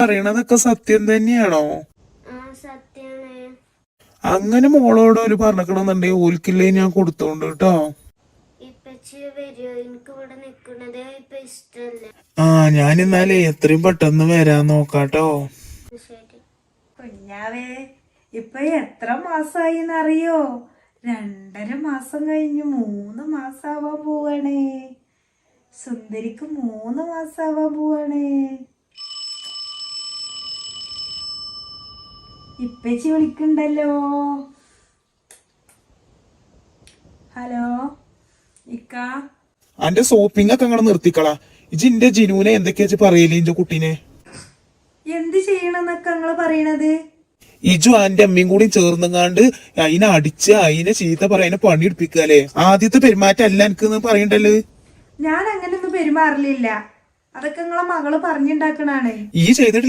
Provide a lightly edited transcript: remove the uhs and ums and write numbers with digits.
പറയണതൊക്കെ സത്യം തന്നെയാണോ? സത്യാണ്. അങ്ങനെ മോളോട് ഒരു പറഞ്ഞിക്കണമെന്നുണ്ടെങ്കിൽ ഓൽക്കില്ലേ ഞാൻ കൊടുത്തോണ്ട് കേട്ടോ. ഇപ്പച്ചി വരുമോ? എനിക്ക് ഇവിടെ നിക്കണത് ഇപ്പൊ ഇഷ്ടല്ല. ഞാൻ എന്നാലേ എത്രയും പെട്ടെന്ന് വരാൻ നോക്കാട്ടോ. ശരി. കുഞ്ഞാവേ ഇപ്പൊ എത്ര മാസായിന്നറിയോ? 2.5 മാസം കഴിഞ്ഞു 3 മാസാവാൻ പോവാണേ. സുന്ദരിക്ക് 3 മാസാവാൻ പോവാണേ. ഇപ്പച്ചി വിളിക്കണ്ടല്ലോ. ഹലോ ഇക്ക. അന്റെ സോപ്പിംഗ് ഒക്കെ അങ്ങനെ നിർത്തിക്കളാ. ഇജിന്റെ ജിനുവിനെ എന്തൊക്കെയാ പറയല് ഇന്റെ കുട്ടീനെ? എന്ത് ചെയ്യണമെന്നൊക്കെ നിങ്ങള് പറയണത്? ഇജു അന്റെ അമ്മയും കൂടി ചേർന്നങ്ങാണ്ട് അതിനെ അടിച്ച് അതിനെ ചീത്ത പറയാനെ പണിയെടുപ്പിക്കാല്ലേ. ആദ്യത്തെ പെരുമാറ്റം അല്ല എനിക്ക് പറയണ്ടല്ലോ. ഞാൻ അങ്ങനെയൊന്നും പെരുമാറില്ല. അതൊക്കെ നിങ്ങളെ മകള് പറഞ്ഞുണ്ടാക്കണാണ്. ഈ ചെയ്തിട്ടില്ല.